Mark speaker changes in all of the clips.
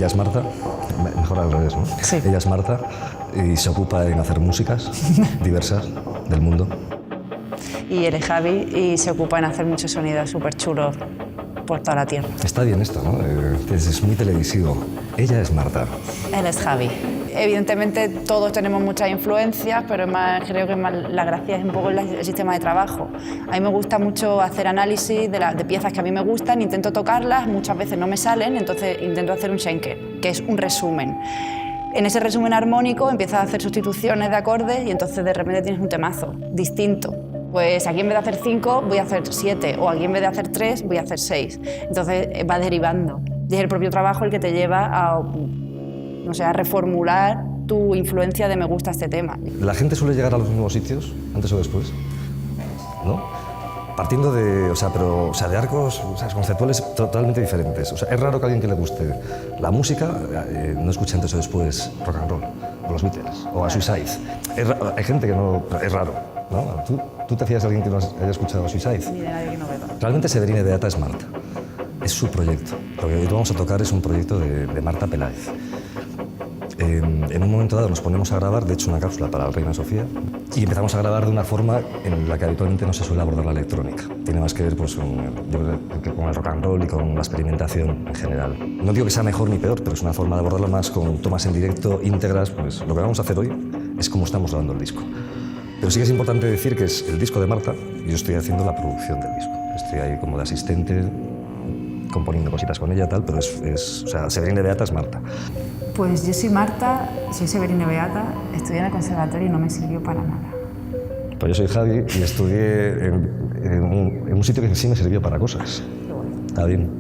Speaker 1: Ella es Marta, mejor al revés, ¿no?
Speaker 2: Sí.
Speaker 1: Ella es Marta y se ocupa en hacer músicas diversas del mundo.
Speaker 2: Y él es Javi y se ocupa en hacer muchos sonidos súper chulos por toda la tierra.
Speaker 1: Está bien esto, ¿no? Es muy televisivo. Ella es Marta.
Speaker 2: Él es Javi. Evidentemente todos tenemos muchas influencias, pero creo que la gracia es un poco el sistema de trabajo. A mí me gusta mucho hacer análisis de piezas que a mí me gustan, intento tocarlas, muchas veces no me salen, entonces intento hacer un schenker, que es un resumen. En ese resumen armónico empiezas a hacer sustituciones de acordes y entonces de repente tienes un temazo distinto. Pues aquí en vez de hacer 5 voy a hacer 7, o aquí en vez de hacer 3 voy a hacer 6. Entonces va derivando. Y es el propio trabajo el que te lleva a, no sé, a reformular tu influencia de me gusta este tema.
Speaker 1: ¿La gente suele llegar a los mismos sitios, antes o después? ¿No? Partiendo de, de arcos conceptuales totalmente diferentes. O sea, es raro que a alguien que le guste la música no escuche antes o después rock and roll, o los Beatles, o a Suicide. Hay gente que no... Es raro, ¿no? ¿Tú te fías de alguien que no haya escuchado a Suicide?
Speaker 2: Ni de nadie que no beba.
Speaker 1: Realmente Severine Beata es Marta. Es su proyecto. Lo que hoy vamos a tocar es un proyecto de Marta Peláez. En un momento dado nos ponemos a grabar, de hecho una cápsula para la Reina Sofía, y empezamos a grabar de una forma en la que habitualmente no se suele abordar la electrónica. Tiene más que ver pues, con el rock and roll y con la experimentación en general. No digo que sea mejor ni peor, pero es una forma de abordarlo más con tomas en directo, íntegras. Pues lo que vamos a hacer hoy es como estamos grabando el disco. Pero sí que es importante decir que es el disco de Marta y yo estoy haciendo la producción del disco. Estoy ahí como de asistente, componiendo cositas con ella, tal, pero Severine Beata es Marta.
Speaker 2: Pues yo soy Marta, soy Severine Beata, estudié en el conservatorio y no me sirvió para nada.
Speaker 1: Pues yo soy Javi y estudié en un sitio que sí me sirvió para cosas.
Speaker 2: Qué bueno.
Speaker 1: Está bien.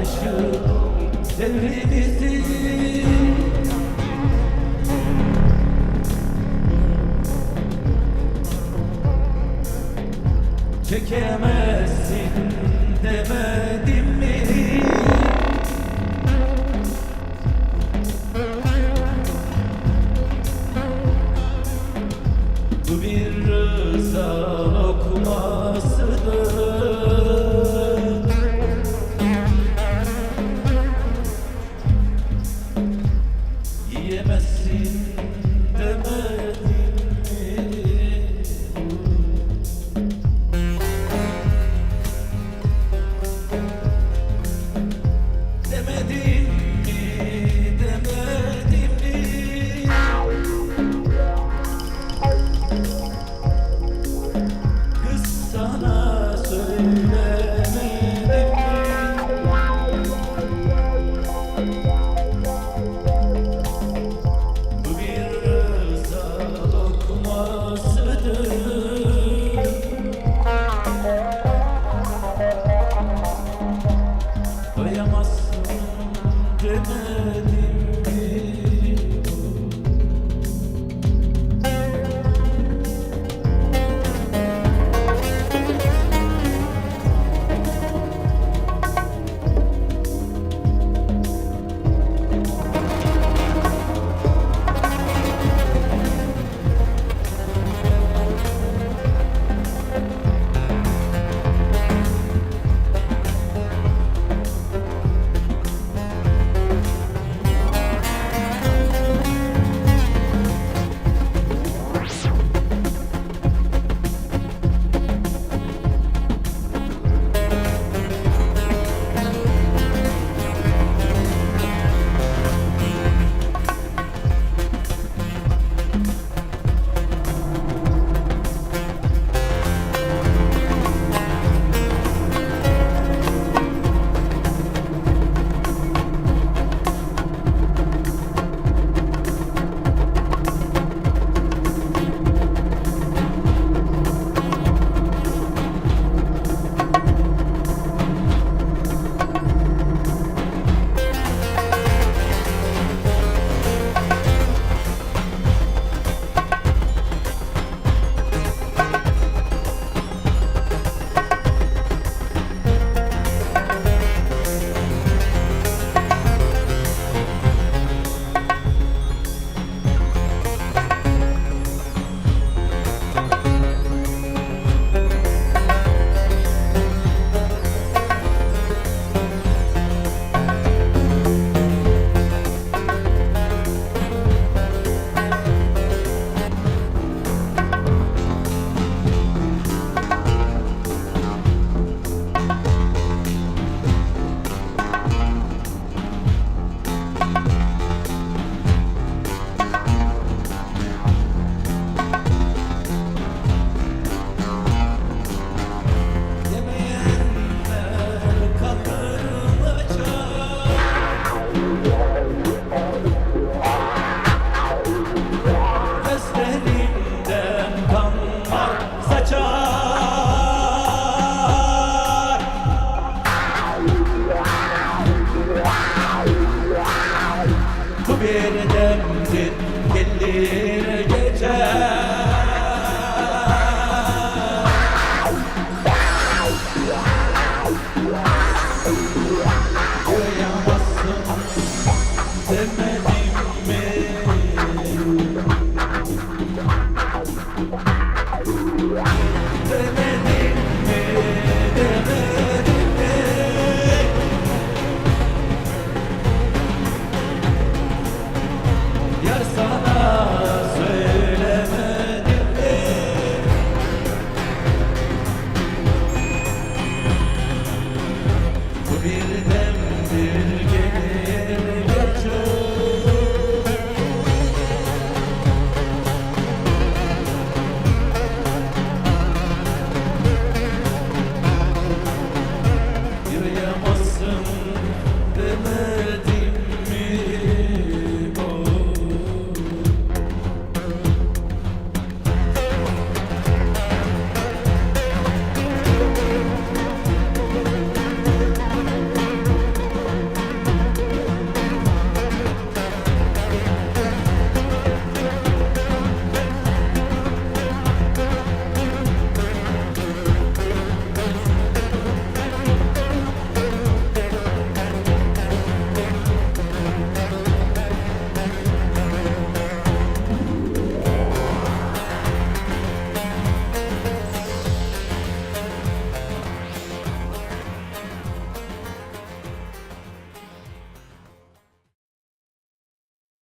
Speaker 3: başı devrimizi çekemezsin demedim mi? Bu bir rıza lokmasıdır. Yiyemezsin demedim mi? Demedim mi? Demedim mi? Kız sana söylemedim mi? Bu bir rıza lokmasıdır. Doyamazsın demedim mi? Gözlerinden kanlar saçar. Bu bir demdir gelir geçer.